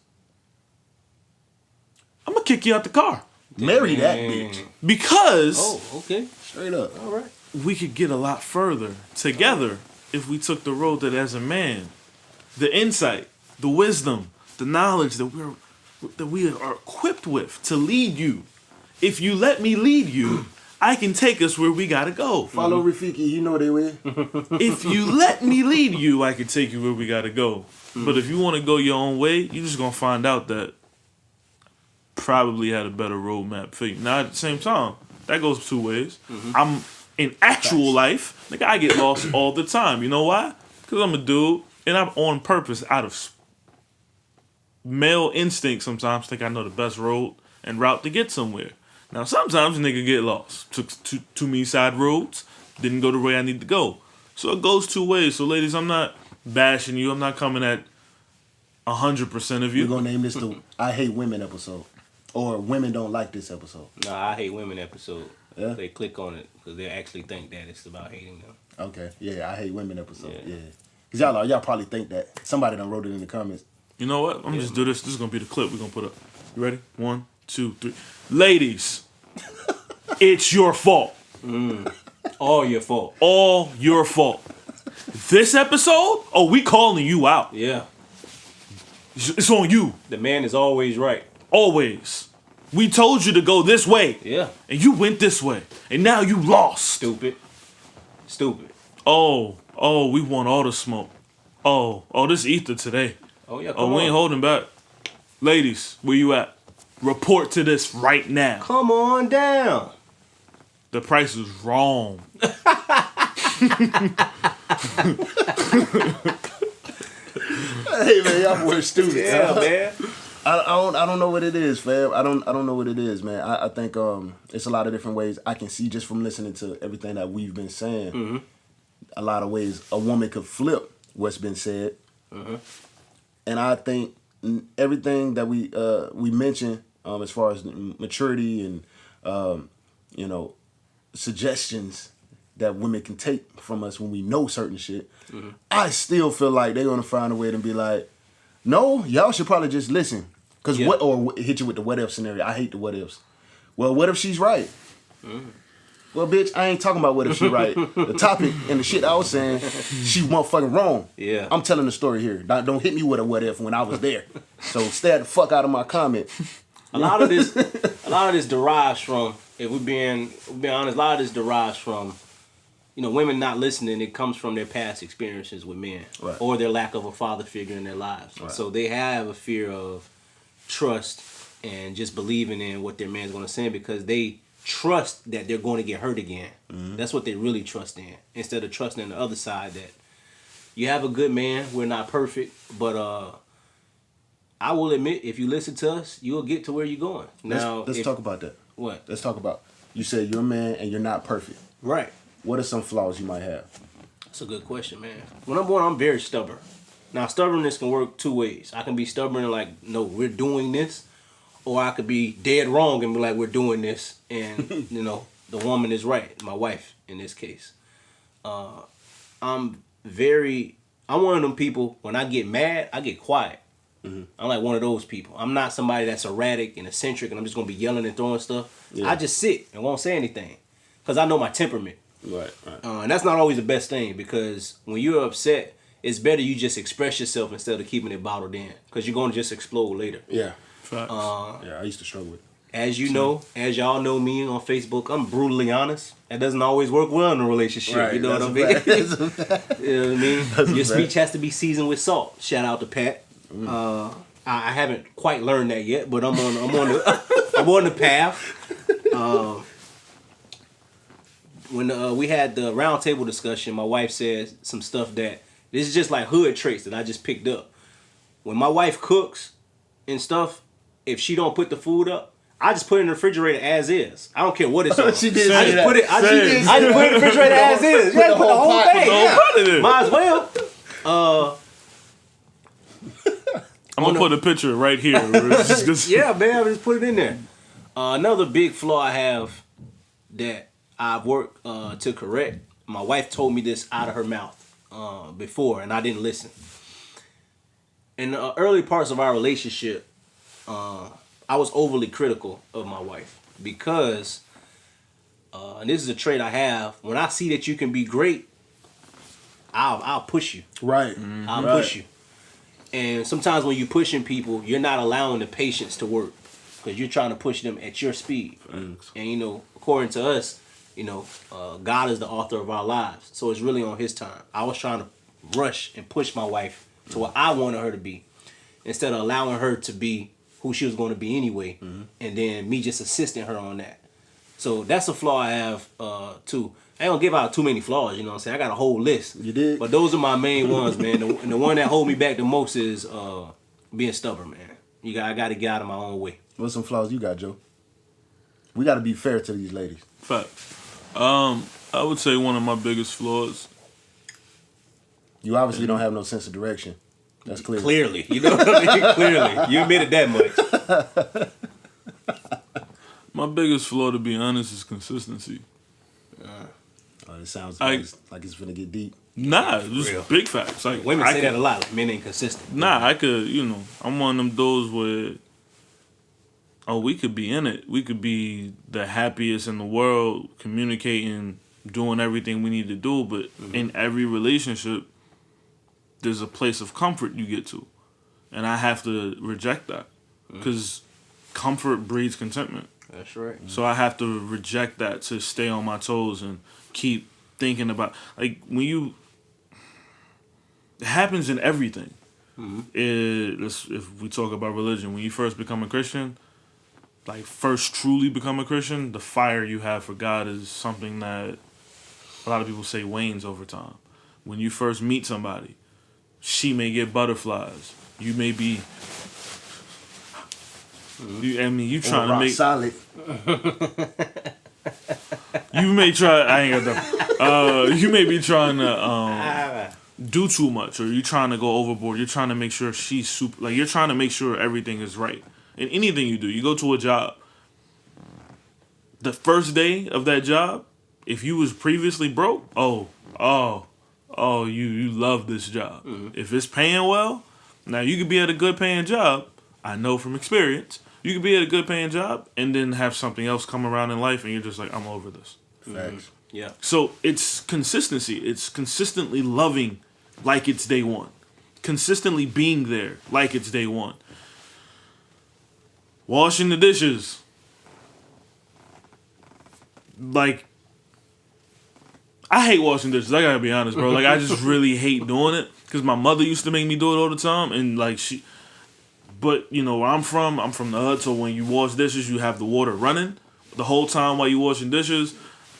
I'm going to kick you out the car. marry that bitch. Because Oh, okay. Straight up. All right. we could get a lot further together if we took the road that as a man, the insight, the wisdom, the knowledge that we're that we are equipped with to lead you. If you let me lead you, I can take us where we gotta go. Follow Rafiki, you know they will. If you let me lead you, I can take you where we gotta go. But if you want to go your own way, you're just gonna find out that probably had a better roadmap for you. Now at the same time, that goes 2 ways. I'm in actual life, nigga, I get lost all the time. You know why? Because I'm a dude, and I'm on purpose out of male instinct. Sometimes think I know the best road and route to get somewhere. Now sometimes a nigga get lost. Took too many side roads, didn't go the way I need to go. So it goes 2 ways. So ladies, I'm not bashing you. I'm not coming at 100% of you. We're gonna name this the I Hate Women episode. Or Women Don't Like This episode. Nah, I Hate Women episode. Yeah? They click on it because they actually think that it's about hating them. Okay. Yeah, I Hate Women episode. Yeah. Yeah. Cause y'all probably think that. Somebody done wrote it in the comments. You know what? I'm gonna just do this. This is gonna be the clip we're gonna put up. You ready? 1, 2, 3. Ladies, it's your fault. All your fault. All your fault. This episode, oh, we calling you out. Yeah. It's on you. The man is always right. Always. We told you to go this way. Yeah. And you went this way. And now you lost. Stupid. Oh, we want all the smoke. Oh, this ether today. Oh, yeah, Oh, come we ain't on. holding back. Ladies, where you at? Report to this right now. Come on down. The price is wrong. Hey man, y'all boys stupid. Yeah, man. I don't know what it is, fam. I don't know what it is, man. I think it's a lot of different ways I can see just from listening to everything that we've been saying. Mm-hmm. A lot of ways a woman could flip what's been said, and I think everything that we mentioned as far as maturity and suggestions that women can take from us when we know certain shit. I still feel like they're gonna find a way to be like, no, y'all should probably just listen. Cause Yeah. or hit you with the what if scenario. I hate the what ifs. Well, what if she's right? Well, bitch, I ain't talking about what if she's right. The topic and the shit I was saying, she motherfucking wrong. Yeah. I'm telling the story here. Don't hit me with a what if when I was there. So stay the fuck out of my comment. A lot of this derives from, if we're being honest, a lot of this derives from, women not listening. It comes from their past experiences with men, Right. or their lack of a father figure in their lives. Right. So they have a fear of trust and just believing in what their man's going to say because they trust that they're going to get hurt again. That's what they really trust in, instead of trusting in the other side that you have a good man. We're not perfect, but I will admit, if you listen to us, you'll get to where you're going. Now, Let's talk about that. What? Let's talk about. You said you're a man and you're not perfect. Right. What are some flaws you might have? That's a good question, man. When I'm born, I'm very stubborn. Now, stubbornness can work 2 ways. I can be stubborn and like, no, we're doing this. Or I could be dead wrong and be like, we're doing this. And, the woman is right. My wife, in this case. I'm one of them people, when I get mad, I get quiet. I'm like one of those people. I'm not somebody that's erratic and eccentric and I'm just going to be yelling and throwing stuff. Yeah. I just sit and won't say anything. Because I know my temperament. Right. And that's not always the best thing because when you're upset, it's better you just express yourself instead of keeping it bottled in because you're going to just explode later. Yeah. Facts. Yeah, I used to struggle with it. As you know, as y'all know me on Facebook, I'm brutally honest. That doesn't always work well in a relationship. Right, You know what I mean? You know what I mean? Your speech has to be seasoned with salt. Shout out to Pat. I haven't quite learned that yet, but I'm on the path. When we had the round table discussion, my wife said some stuff that this is just like hood traits that I just picked up. When my wife cooks and stuff, if she don't put the food up, I just put it in the refrigerator as is. I don't care what it's on. She did I say just that. put it. I Same. just put it in the refrigerator as is. Yeah, put the whole pot- thing. the whole Yeah. pot in there. Might as well. I'm gonna put a picture right here. Yeah, man, I just put it in there. Another big flaw I have that I've worked to correct. My wife told me this out of her mouth before, and I didn't listen. In the early parts of our relationship, I was overly critical of my wife because, and this is a trait I have. When I see that you can be great, I'll push you. Right. I'll Right. push you. And sometimes when you're pushing people, you're not allowing the patience to work because you're trying to push them at your speed. Thanks. And, you know, according to us, you know, God is the author of our lives. So it's really on his time. I was trying to rush and push my wife to what I wanted her to be instead of allowing her to be who she was going to be anyway. And then me just assisting her on that. So that's a flaw I have, too. I don't give out too many flaws, you know what I'm saying? I got a whole list. You did? But those are my main ones, man. And the one that hold me back the most is being stubborn, man. I got to get out of my own way. What's some flaws you got, Joe? We got to be fair to these ladies. Fact. I would say one of my biggest flaws. You obviously don't have no sense of direction. That's clear. Clearly. You know what I mean? Clearly. You admitted that much. My biggest flaw, to be honest, is consistency. Oh, it sounds like it's finna get deep. Nah, just real. big facts. Like Women I say could- that a lot. Like men ain't consistent. Nah, I could, I'm one of them dudes where, we could be in it. We could be the happiest in the world, communicating, doing everything we need to do, but in every relationship, there's a place of comfort you get to. And I have to reject that because comfort breeds contentment. That's right. So I have to reject that to stay on my toes and keep thinking about, like, it happens in everything. If we talk about religion, when you first become a Christian, like first truly become a Christian, the fire you have for God is something that a lot of people say wanes over time. When you first meet somebody, she may get butterflies. You may be, you trying to Rock make solid. You may try. I ain't got that. You may be trying to do too much, or you trying to go overboard. You're trying to make sure she's super. Like you're trying to make sure everything is right in anything you do. You go to a job. The first day of that job, if you was previously broke, you love this job. If it's paying well, now you could be at a good paying job. I know from experience. You could be at a good paying job and then have something else come around in life and you're just like, I'm over this. Facts. Yeah. So it's consistency. It's consistently loving like it's day one. Consistently being there like it's day one. Washing the dishes. Like, I hate washing dishes. I gotta be honest, bro. Like, I just really hate doing it because my mother used to make me do it all the time. And, like, But, where I'm from the hood, so when you wash dishes, you have the water running the whole time while you washing dishes.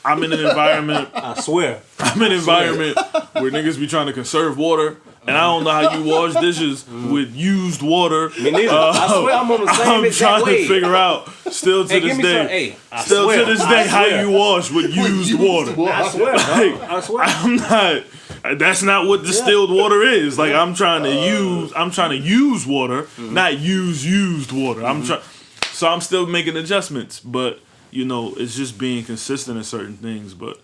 I'm in an environment... I swear. I'm in an environment where niggas be trying to conserve water, and I don't know how you wash dishes with used water. Me neither. I swear I'm on the same I'm exact trying way. to figure out, still to Hey, this give me day, some. Hey, I still swear. to this I day, how swear. you wash with used water. I swear, dog. I swear. I'm not. That's not what distilled water is. Like I'm trying to use water, not use used water. So I'm still making adjustments, but it's just being consistent in certain things. But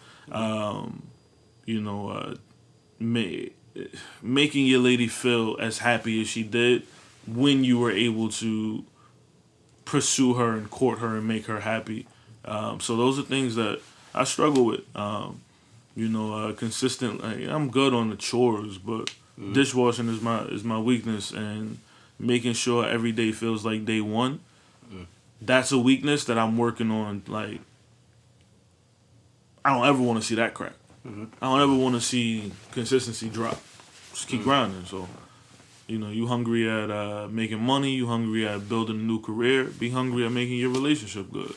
making your lady feel as happy as she did when you were able to pursue her and court her and make her happy. So those are things that I struggle with. Consistent. Like, I'm good on the chores, but dishwashing is my weakness, and making sure every day feels like day one. That's a weakness that I'm working on. Like, I don't ever want to see that crack. I don't ever want to see consistency drop. Just keep grinding. So, you hungry at making money. You hungry at building a new career. Be hungry at making your relationship good.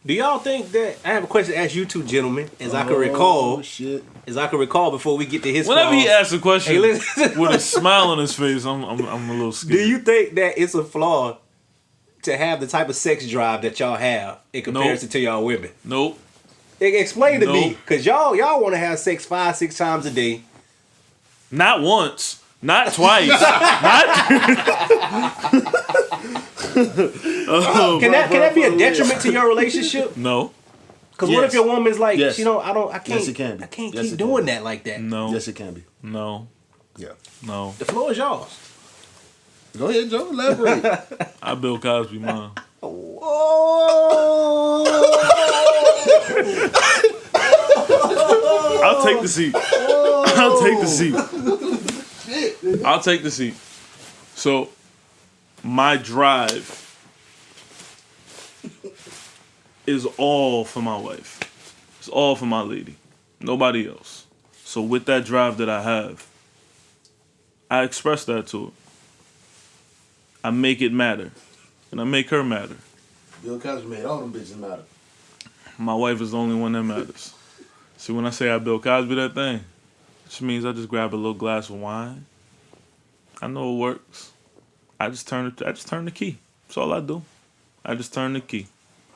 Do y'all think that... I have a question to ask you two gentlemen, as I can recall. Shit. As I can recall before we get to his Whenever he flaws. asks a question Hey, listen. with a smile on his face, I'm a little scared. Do you think that it's a flaw to have the type of sex drive that y'all have in comparison to y'all women? Nope. Explain to me, Nope. because y'all want to have sex 5-6 times a day. Not once. Not twice. Can that be a detriment to your relationship? No. Because what Yes. if your woman's like, Yes. I can't, Yes, it can be. I can't Yes, keep it doing can. that like that. No. Yes, it can be. No. Yeah. No. The floor is yours. Go ahead, Joe. Elaborate. I Bill Cosby mine. I'll take the seat. I'll take the seat. I'll take the seat. So, my drive is all for my wife. It's all for my lady. Nobody else. So with that drive that I have, I express that to her. I make it matter. And I make her matter. Bill Cosby made all them bitches matter. My wife is the only one that matters. See, when I say I Bill Cosby that thing, which means I just grab a little glass of wine. I know it works. I just turn the key. That's all I do. I just turn the key.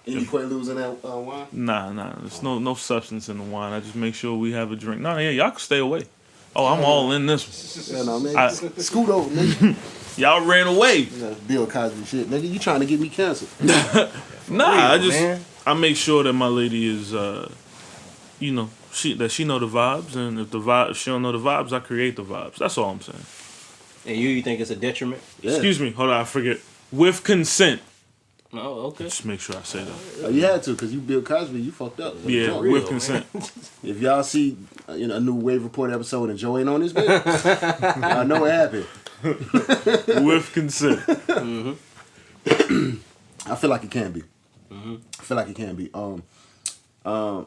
Any Quaaludes in that wine? Nah. There's no substance in the wine. I just make sure we have a drink. No, yeah, y'all can stay away. Oh, I'm all in this one. Yeah, no, man. Scoot over, nigga. Y'all ran away. Bill Cosby shit, nigga. You trying to get me canceled? Nah, man. I make sure that my lady is, she know the vibes, and if she don't know the vibes, I create the vibes. That's all I'm saying. And you think it's a detriment? Yeah. Excuse me, hold on, I forget. With consent. Oh, okay. Just make sure I say that. You had to, because you Bill Cosby, you fucked up. Yeah, Jump. with consent. If y'all see a new Wave Report episode and Joe ain't on this bitch, y'all know what happened. With consent. I feel like it can be. I feel like it can be. I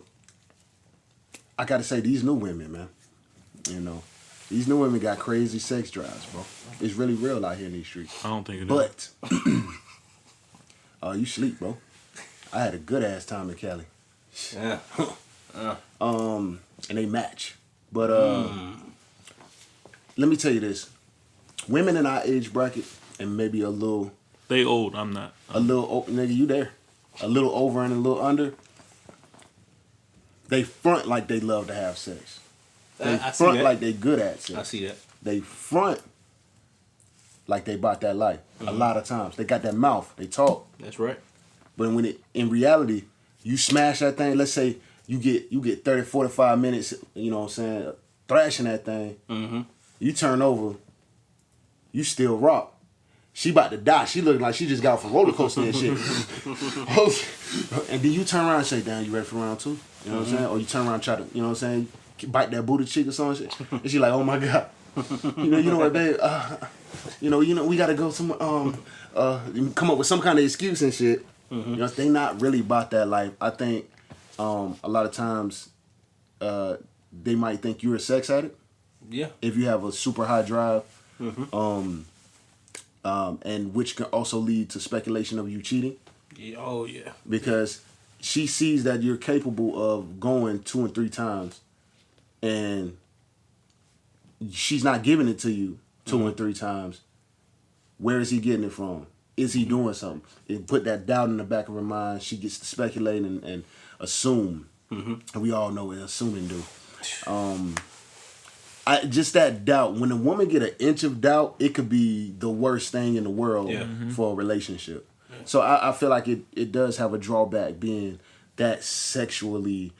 gotta say, these new women, man. These new women got crazy sex drives, bro. It's really real out here in these streets. I don't think it is. But you sleep, bro. I had a good ass time in Cali. Yeah. And they match. But let me tell you this. Women in our age bracket and maybe a little They old, I'm not. nigga, you there. A little over and a little under. They front like they love to have sex. They I see front that. like they good at sex. I see that. They front like they bought that life. A lot of times. They got that mouth. They talk. That's right. But when in reality, you smash that thing, let's say you get 30, 45 minutes, you know what I'm saying, thrashing that thing. Mm-hmm. You turn over, you still rock. She about to die. She looking like she just got off a roller coaster and shit. And then you turn around and say, damn, you ready for round two? You know what I'm saying? Or you turn around and try to, you know what I'm saying, bite that booty cheek or something. And she like, oh my God. You know what, babe? We gotta go come up with some kind of excuse and shit. They not really about that life. I think a lot of times they might think you're a sex addict. Yeah. If you have a super high drive. And which can also lead to speculation of you cheating. Yeah. Oh yeah. Because she sees that you're capable of going 2 and 3 times, and she's not giving it to you 2 and 3 times. Where is he getting it from? Is he doing something? It put that doubt in the back of her mind. She gets to speculate and assume. And we all know what assuming do. Just that doubt. When a woman get an inch of doubt, it could be the worst thing in the world for a relationship. Yeah. So I feel like it does have a drawback being that sexually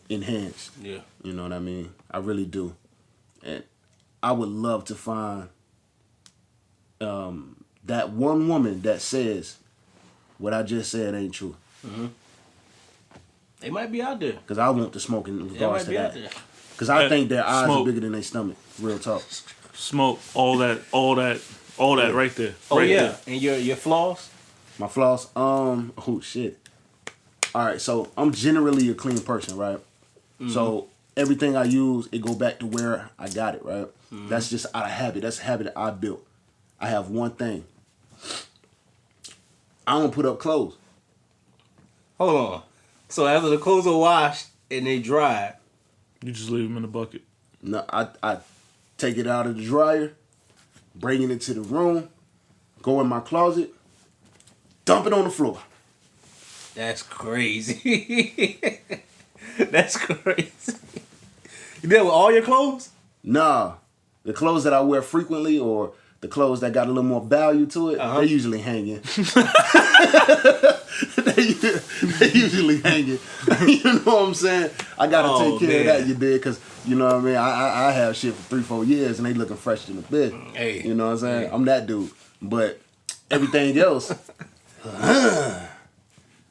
enhanced. Yeah. You know what I mean? I really do. And I would love to find that one woman that says what I just said ain't true. They might be out there. Because I want to smoke in regards to that. Because I Hey, think their eyes Smoke. are bigger than their stomach. Real talk. Smoke, all that right there. Oh right yeah. there. And your flaws? My flaws? Oh shit. Alright, so I'm generally a clean person, right? So everything I use, it go back to where I got it, right? That's just out of habit. That's a habit that I built. I have one thing. I don't put up clothes. Hold on. So after the clothes are washed and they dry, You just leave them in the bucket. No, I take it out of the dryer, bring it into the room, go in my closet, dump it on the floor. that's crazy. That's crazy. You did that with all your clothes? Nah, the clothes that I wear frequently or the clothes that got a little more value to it, they usually hanging. they usually hanging. You know what I'm saying? I gotta take care of that, you did, because you know what I mean. I have shit for 3-4 years and they looking fresh in the bed. Hey, You know what I'm saying? I'm that dude. But everything else,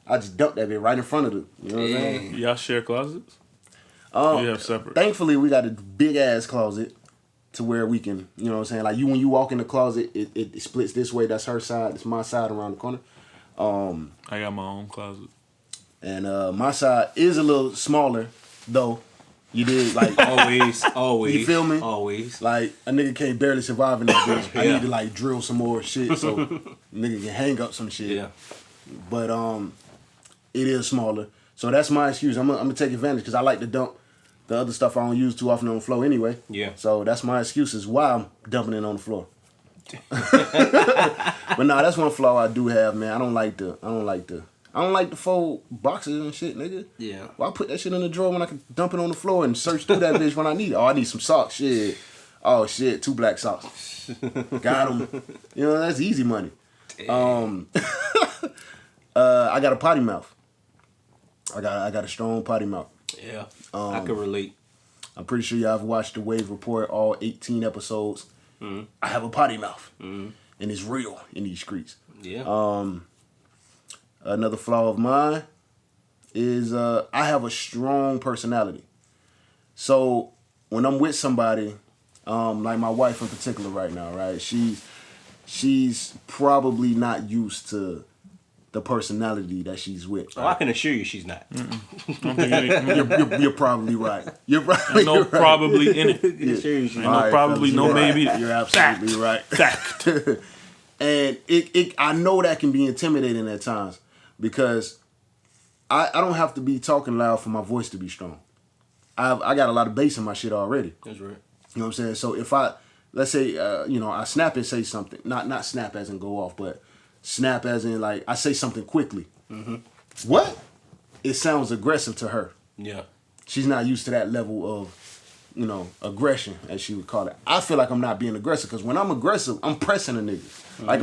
I just dumped that bit right in front of them. You know what I'm saying? Y'all share closets? You have separate. Thankfully, we got a big ass closet to where we can, you know what I'm saying? Like when you walk in the closet, it splits this way. That's her side. It's my side around the corner. I got my own closet. And my side is a little smaller, though. You did like always. You feel me? Always. Like a nigga can't barely survive in that bitch. I Yeah. need to like drill some more shit so nigga can hang up some shit. Yeah. But it is smaller, so that's my excuse. I'm gonna take advantage because I like to dump the other stuff I don't use too often on the floor anyway. Yeah. So that's my excuse is why I'm dumping it on the floor. But nah, that's one flaw I do have, man. I don't like the fold boxes and shit, nigga. Yeah. Why put that shit in the drawer when I can dump it on the floor and search through that bitch when I need it? Oh, I need some socks. Shit. Oh shit, 2 black socks. Got them. You know, that's easy money. I got a potty mouth. I got a strong potty mouth. Yeah. I can relate. I'm pretty sure y'all have watched the Wave Report, all 18 episodes. Mm-hmm. I have a potty mouth. Mm-hmm. And it's real in these streets. Yeah. Another flaw of mine is I have a strong personality. So when I'm with somebody, like my wife in particular right now, right? She's probably not used to the personality that she's with. Oh, I can assure you she's not. You're probably right. You're probably No right. probably in it. I can assure you she's Ain't not. no probably, no maybe. You're absolutely right. Fact. And I know that can be intimidating at times because I don't have to be talking loud for my voice to be strong. I got a lot of bass in my shit already. That's right. You know what I'm saying? So if let's say, I snap and say something, not snap as in go off, but snap as in like I say something quickly. Mm-hmm. What? It sounds aggressive to her. Yeah. She's not used to that level of, aggression, as she would call it. I feel like I'm not being aggressive because when I'm aggressive, I'm pressing a nigga. Mm-hmm. Like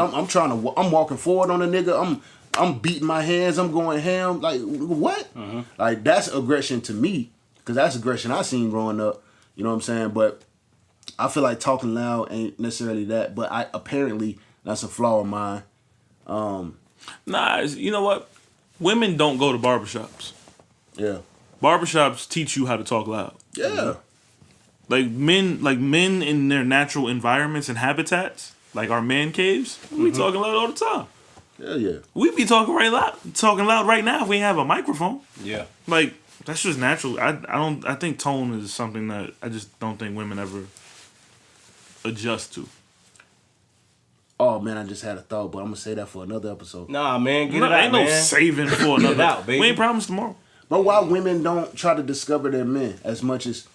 I'm walking forward on a nigga. I'm beating my hands. I'm going ham. Like what? Mm-hmm. Like that's aggression to me because that's aggression I seen growing up. You know what I'm saying? But I feel like talking loud ain't necessarily that. But apparently that's a flaw of mine. Nah, you know what? Women don't go to barbershops. Yeah. Barbershops teach you how to talk loud. Yeah. Like men in their natural environments and habitats, like our man caves, we talking loud all the time. Hell yeah. We be talking loud right now if we have a microphone. Yeah. Like that's just natural. I think tone is something that I just don't think women ever adjust to. Oh man, I just had a thought, but I'm gonna say that for another episode. Nah, man, get it out, Ain't no man. saving for Get it another. out, baby. We ain't promised tomorrow. But why women don't try to discover their men as much as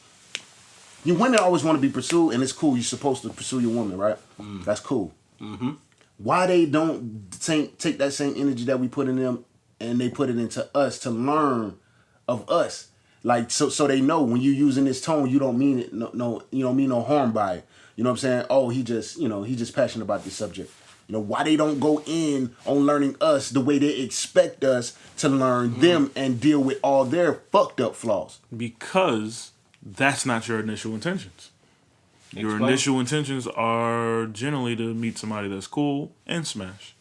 women always want to be pursued, and it's cool. You're supposed to pursue your woman, right? That's cool. Mm-hmm. Why they don't take that same energy that we put in them and they put it into us to learn of us, like so they know when you're using this tone, you don't mean it. No, you don't mean no harm by it. You know what I'm saying? Oh, he just passionate about this subject. You know, why they don't go in on learning us the way they expect us to learn them and deal with all their fucked up flaws. Because that's not your initial intentions. Your Explain. initial intentions are generally to meet somebody that's cool and smash.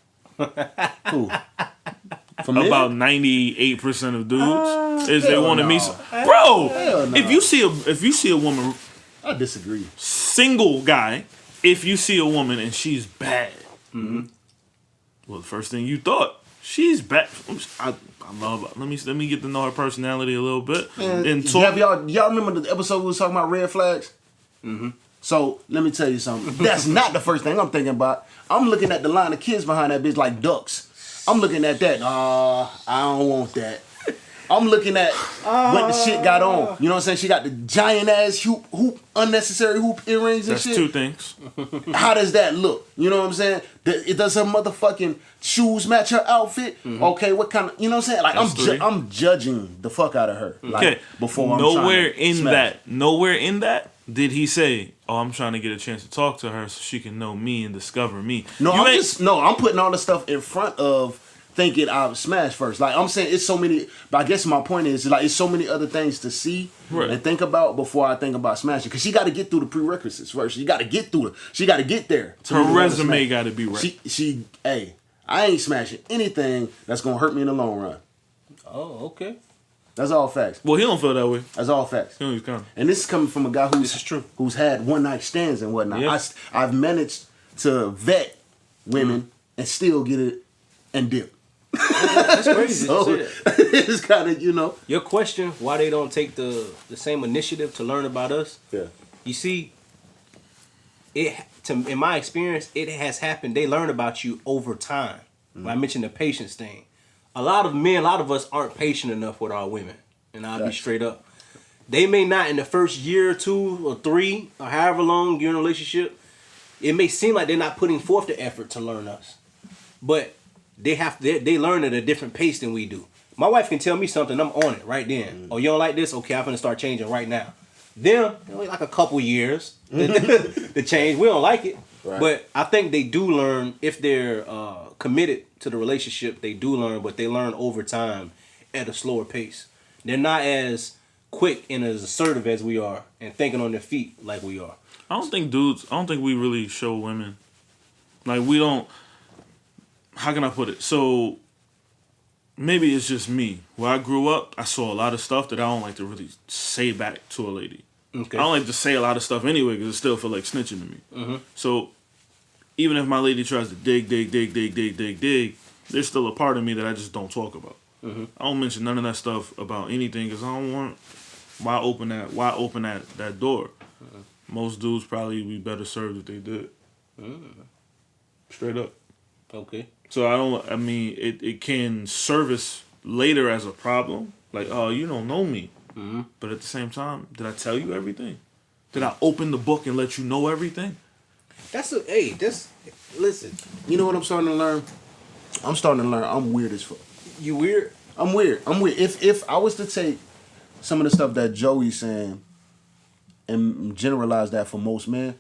Cool. For men? About 98% of dudes is they hell want to no. meet bro. Hell no. If you see a woman, I disagree. single guy, if you see a woman and she's bad, well, the first thing you thought, she's bad. I love her. Let me get to know her personality a little bit and talk. Have y'all remember the episode we was talking about red flags? Mm-hmm. So let me tell you something. That's not the first thing I'm thinking about. I'm looking at the line of kids behind that bitch like ducks. I'm looking at that. I don't want that. I'm looking at what the shit got on. You know what I'm saying? She got the giant ass hoop, unnecessary hoop earrings and That's shit. 2 things. How does that look? You know what I'm saying? Does her motherfucking shoes match her outfit? Okay, what kind of, you know what I'm saying? Like That's 3. I'm judging the fuck out of her. Like, Okay. before I'm nowhere trying to in smash. nowhere in that did he say, "Oh, I'm trying to get a chance to talk to her so she can know me and discover me." No, You ain't- I'm putting all the stuff in front of thinking I'll smash first. Like I'm saying, it's so many. But I guess my point is like it's so many other things to see Right. and think about before I think about smashing. Because she got to get through the prerequisites first. She got to get through it. She got to get there. to Her really wanna resume smash. got to be right. Hey, I ain't smashing anything that's gonna hurt me in the long run. Oh, okay. That's all facts. Well, he don't feel that way. That's all facts. He always come. And this is coming from a guy This is true. who's had one night stands and whatnot. Yeah. I've managed to vet women and still get it and dip. That's crazy. So You say that. it's kind of, Your question, why they don't take the same initiative to learn about us? Yeah. You see, in my experience, it has happened. They learn about you over time. When I mentioned the patience thing, a lot of us aren't patient enough with our women, and I'll be straight up. They may not in the first year or 2 or 3 or however long you're in a relationship. It may seem like they're not putting forth the effort to learn us, but they learn at a different pace than we do. My wife can tell me something, I'm on it right then. Oh, you don't like this? Okay, I'm gonna start changing right now. Them, like a couple years to change. We don't like it, Right. but I think they do learn if they're committed to the relationship. They do learn, but they learn over time at a slower pace. They're not as quick and as assertive as we are, and thinking on their feet like we are. I don't think we really show women. Like, we don't. How can I put it? So, maybe it's just me. Where I grew up, I saw a lot of stuff that I don't like to really say back to a lady. Okay. I don't like to say a lot of stuff anyway because it still feel like snitching to me. So, even if my lady tries to dig, there's still a part of me that I just don't talk about. I don't mention none of that stuff about anything because I don't want. Why open that door? Most dudes probably be better served if they did. Straight up. Okay. So it can service later as a problem. Like, oh, you don't know me. But at the same time, did I tell you everything? Did I open the book and let you know everything? Listen. You know what I'm starting to learn? I'm starting to learn I'm weird as fuck. You weird? I'm weird. If I was to take some of the stuff that Joey's saying and generalize that for most men,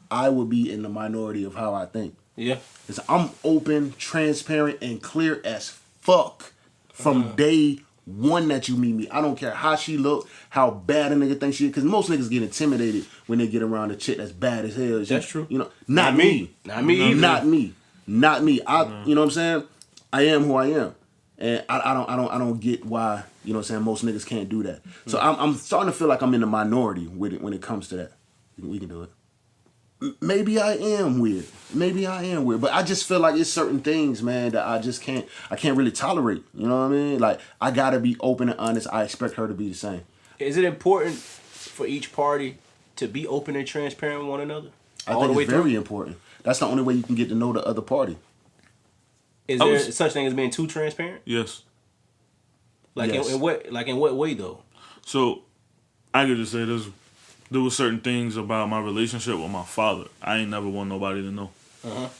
I would be in the minority of how I think. Yeah. Because I'm open, transparent, and clear as fuck from day one that you meet me. I don't care how she look, how bad a nigga think she is. Because most niggas get intimidated when they get around a chick that's bad as hell. That's true. Not me. Not me either. Not me. Not me. You know what I'm saying? I am who I am. And I don't get why, you know what I'm saying, most niggas can't do that. So I'm starting to feel like I'm in the minority with it when it comes to that. We can do it. Maybe I am weird. But I just feel like it's certain things, man, that I can't really tolerate. You know what I mean? Like, I gotta be open and honest. I expect her to be the same. Is it important for each party to be open and transparent with one another? I think it's very important. That's the only way you can get to know the other party. Is there such thing as being too transparent? Yes. Like Yes. in what way though? So, I could just say there were certain things about my relationship with my father I ain't never want nobody to know.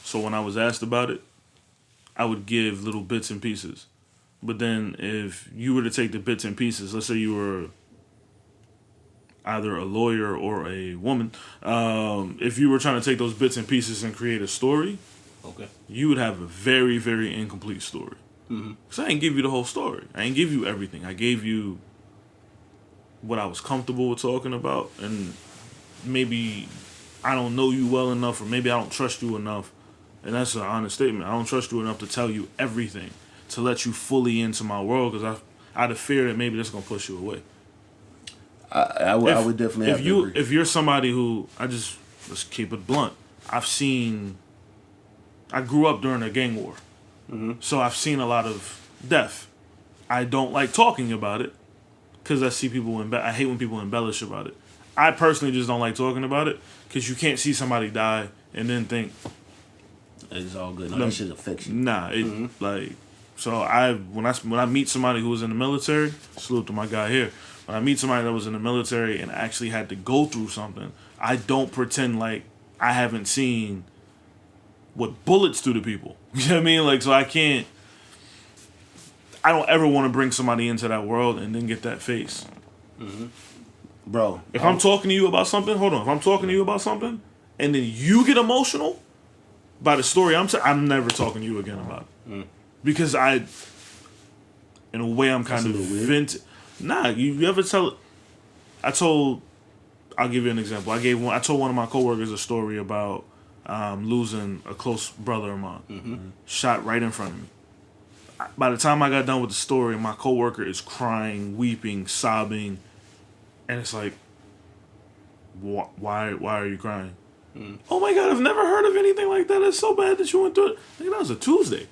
So when I was asked about it, I would give little bits and pieces. But then if you were to take the bits and pieces, let's say you were either a lawyer or a woman, if you were trying to take those bits and pieces and create a story, Okay. you would have a very, very incomplete story. Because I didn't give you the whole story. I didn't give you everything. I gave you what I was comfortable with talking about, and maybe I don't know you well enough, or maybe I don't trust you enough, and that's an honest statement. I don't trust you enough to tell you everything, to let you fully into my world, because I had a fear that maybe that's going to push you away. I would definitely have to agree. If you're somebody who, let's keep it blunt, I grew up during a gang war, so I've seen a lot of death. I don't like talking about it, because I see people I hate when people embellish about it. I personally just don't like talking about it, because you can't see somebody die and then think It's all good. No, that shit affects you. nah. When I meet somebody who was in the military, salute to my guy here. When I meet somebody that was in the military and actually had to go through something, I don't pretend like I haven't seen what bullets do to people. You know what I mean? Like, so I don't ever want to bring somebody into that world and then get that face. Bro. If I'm talking to you about something, if I'm talking to you about something, and then you get emotional by the story I'm never talking to you again about it. Because in a way, I'm kind of vintage. Nah, you ever tell... I'll give you an example. I told one of my coworkers a story about losing a close brother of mine. Shot right in front of me. by the time I got done with the story, my coworker is crying, weeping, sobbing, and it's like, why are you crying? Oh my God, I've never heard of anything like that. It's so bad that you went through it. I think that was a Tuesday.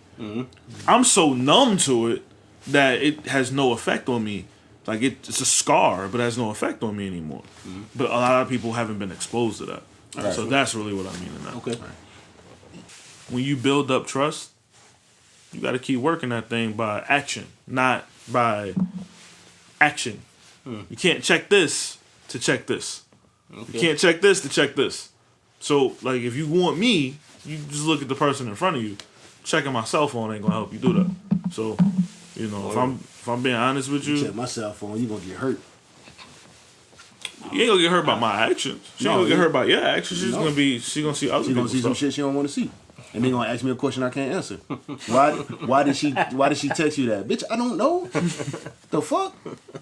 I'm so numb to it that it has no effect on me. Like it's a scar, but it has no effect on me anymore. But a lot of people haven't been exposed to that. Right. So that's really what I mean in that. Okay. When you build up trust, you got to keep working that thing by action, not by action. You can't check this to check this. You can't check this to check this. So, like, if you want me, you just look at the person in front of you. Checking my cell phone ain't gonna help you do that. So, you know, if I'm being honest with you, Check my cell phone, you gonna get hurt. you ain't gonna get hurt by my actions. She ain't gonna get hurt by your actions. She's No. gonna see other She gonna people's see some stuff. shit she don't want to see, and they gonna ask me a question I can't answer. Why did she text you that, bitch? I don't know. The fuck?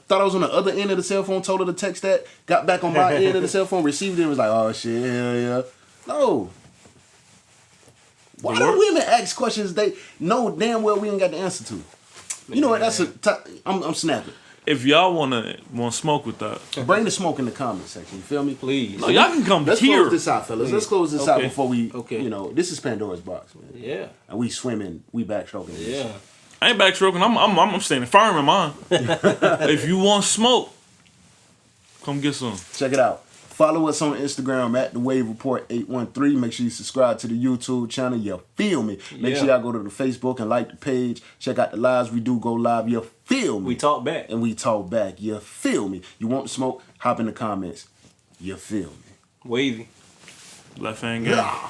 Thought I was on the other end of the cell phone. Told her to text that. Got back on my end of the cell phone. Received it. And was like, oh shit, hell yeah. No. Why do women ask questions they know damn well we ain't got the answer to? You know what? I'm snapping. If y'all wanna smoke with that, Bring the smoke in the comment section. You feel me? Please. no, y'all can come Let's here. close this out, fellas. Let's close this out Okay. before we. Okay. You know, this is Pandora's box, man. Yeah. And we swimming, we backstroking. this Yeah. shit. I ain't backstroking. I'm standing firm in mine. If you want smoke, come get some. Check it out. Follow us on Instagram at The Wave Report 813. Make sure you subscribe to the YouTube channel. You feel me? Make sure Yeah. y'all go to the Facebook and like the page. Check out the lives we do go live. You feel me? We talk back. And we talk back. You feel me? You want smoke? Hop in the comments. You feel me? Wavy. Left hand game. Yeah.